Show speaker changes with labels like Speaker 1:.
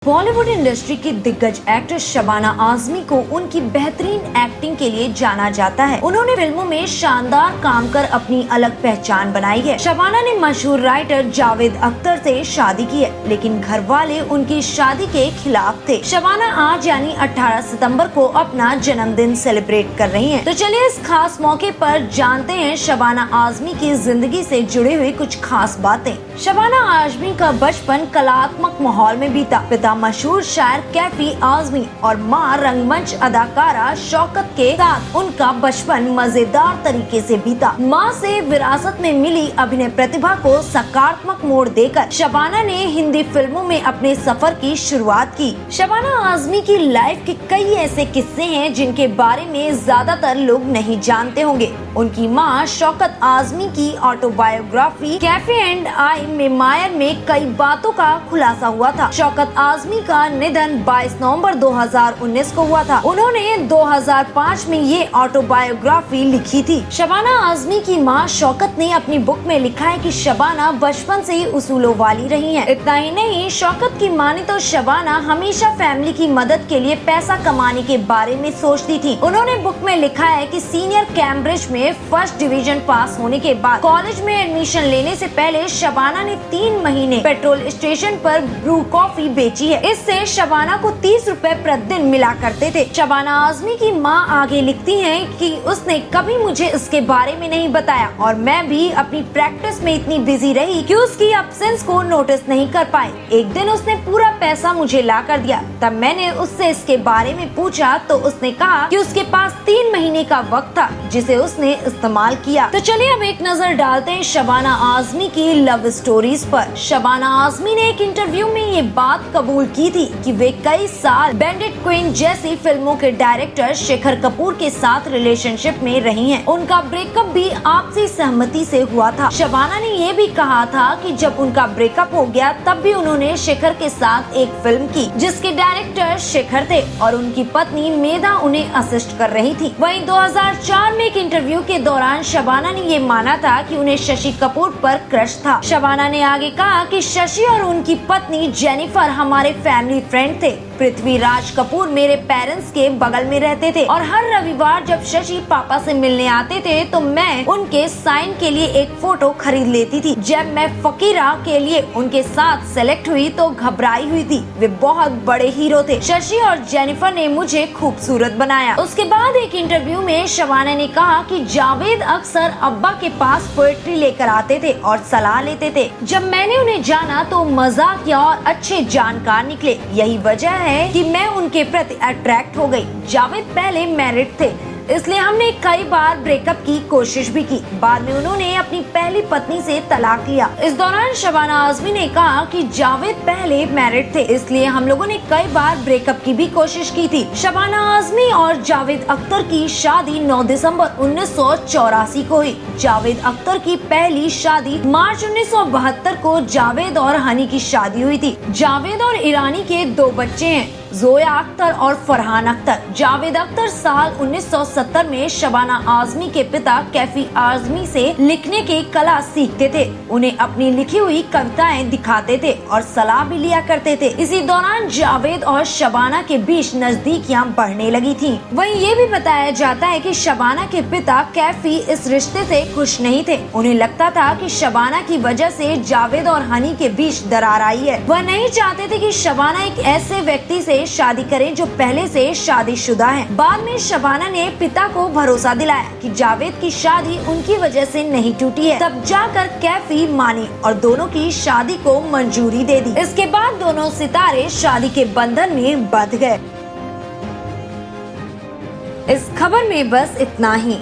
Speaker 1: Bollywood industry की दिग्गज actress Shabana Azmi को उनकी बेहतरीन एक्टिंग के लिए जाना जाता है। उन्होंने फिल्मों में शानदार काम कर अपनी अलग पहचान बनाई है। शबाना ने मशहूर राइटर जावेद अख्तर से शादी की है, लेकिन घर वाले उनकी शादी के खिलाफ थे। शबाना आज यानी 18 सितंबर को अपना जन्मदिन सेलिब्रेट कर रही हैं। तो चलिए इस खास मौके पर जानते हैं शबाना आजमी की जिंदगी से जुड़ी हुई कुछ खास बातें। शबाना आजमी का बचपन कलात्मक माहौल में बीता। पिता मशहूर शायर कैफी आजमी और मां रंगमंच अदाकारा शौकत के साथ उनका बचपन मजेदार तरीके से बीता। मां से विरासत में मिली अभिनय प्रतिभा को सकारात्मक मोड़ देकर शबाना ने हिंदी फिल्मों में अपने सफर की शुरुआत की। शबाना आजमी की लाइफ के कई ऐसे किस्से हैं जिनके बारे में ज्यादातर लोग नहीं जानते होंगे। उनकी मां शौकत आजमी की autobiography cafe and I memoir में कई बातों का खुलासा हुआ था। शौकत आजमी का निधन 22 नवंबर 2019 को हुआ था। उन्होंने 2005 में ये ऑटोबायोग्राफी लिखी थी। शबाना आजमी की मां शौकत ने अपनी बुक में लिखा है कि शबाना बचपन से ही उसूलों वाली रही हैं। इतना ही नहीं, शौकत की माने तो शबाना हमेशा फैमिली की मदद के लिए पैसा कमाने के बारे में सोचती थी। उन्होंने बुक में लिखा है कि सीनियर कैम्ब्रिज में फर्स्ट डिवीजन पास होने के बाद कॉलेज में एडमिशन लेने से पहले शबाना ने 3 महीने पेट्रोल स्टेशन पर ब्रू कॉफी बेची है। इससे शबाना को 30 रुपए प्रतिदिन मिला करते थे। शबाना आजमी की मां आगे लिखती हैं कि उसने कभी मुझे इसके बारे में नहीं बताया और मैं भी अपनी प्रैक्टिस में इतनी बिजी रही कि उसकी एब्सेंस को नोटिस नहीं कर पाई। एक दिन उसने पूरा पैसा मुझे ला कर दिया। तब मैंने उससे इसके बारे में पूछा तो उसने कहा कि उसके पास 3 महीने का वक्त था जिसे उसने इस्तेमाल किया। तो चलिए अब एक नजर डालते हैं शबाना आजमी की लव स्टोरीज पर। शबाना आजमी ने एक इंटरव्यू में ये बात कबूल की थी कि वे कई साल बैंडिट क्वीन जैसी फिल्मों के डायरेक्टर शेखर कपूर के साथ रिलेशनशिप में रही हैं। उनका ब्रेकअप भी आपसी सहमति से हुआ था। शबाना ने ये भी कहा था कि जब उनका ब्रेकअप हो गया तब भी उन्होंने शेखर के साथ एक फिल्म की जिसके डायरेक्टर शेखर थे और उनकी पत्नी मेधा उन्हें असिस्ट कर रही थी। वहीं 2004 में एक इंटरव्यू के दौरान शबाना ने ये माना था कि उन्हें शशि कपूर पर क्रश था। शबाना ने आगे कहा कि शशि और उनकी पत्नी जेनिफर हमारे फैमिली फ्रेंड थे। पृथ्वीराज कपूर मेरे पेरेंट्स के बगल में रहते थे और हर रविवार जब शशि पापा से मिलने आते थे तो मैं उनके साइन के लिए एक फोटो खरीद लेती थी। जब मैं फकीरा के लिए उनके साथ सेलेक्ट हुई तो घबराई हुई थी। वे बहुत बड़े हीरो थे। शशि और जेनिफर ने मुझे खूबसूरत बनाया। उसके बाद एक इंटरव्यू में शबाना ने कहा कि जावेद अक्सर अब्बा के पास पोएट्री लेकर आते थे और सलाह लेते थे। जब मैंने उन्हें जाना तो मजाकिया और अच्छे जानकार निकले। यही वजह है कि मैं उनके प्रति अट्रैक्ट हो गई। जावेद पहले मैरिड थे, इसलिए हमने कई बार ब्रेकअप की कोशिश भी की। बाद में उन्होंने अपनी पहली पत्नी से तलाक लिया। इस दौरान शबाना आजमी ने कहा कि जावेद पहले मैरिड थे, इसलिए हम लोगों ने कई बार ब्रेकअप की भी कोशिश की थी। शबाना आजमी और जावेद अख्तर की शादी 9 दिसंबर 1984 को हुई। जावेद अख्तर की पहली शादी मार्च 1972 को जावेद और हनी की शादी हुई थी। जावेद और ईरानी के 2 बच्चे हैं, जोया अख्तर और फरहान अख्तर। जावेद अख्तर साल 1970 में शबाना आजमी के पिता कैफी आजमी से लिखने की कला सीखते थे। उन्हें अपनी लिखी हुई कविताएं दिखाते थे और सलाह भी लिया करते थे। इसी दौरान जावेद और शबाना के बीच नजदीकियां बढ़ने लगी थीं। वहीं ये भी बताया जाता है कि शबाना के पिता कैफी इस रिश्ते से खुश नहीं थे। उन्हें लगता था कि शबाना की वजह से जावेद और हनी के बीच दरार आई है। वह नहीं चाहते थे कि शबाना एक ऐसे व्यक्ति से शादी करें जो पहले से शादीशुदा है। बाद में शबाना ने पिता को भरोसा दिलाया कि जावेद की शादी उनकी वजह से नहीं टूटी है। तब जाकर कैफी मानी और दोनों की शादी को मंजूरी दे दी। इसके बाद दोनों सितारे शादी के बंधन में बंध गए। इस खबर में बस इतना ही।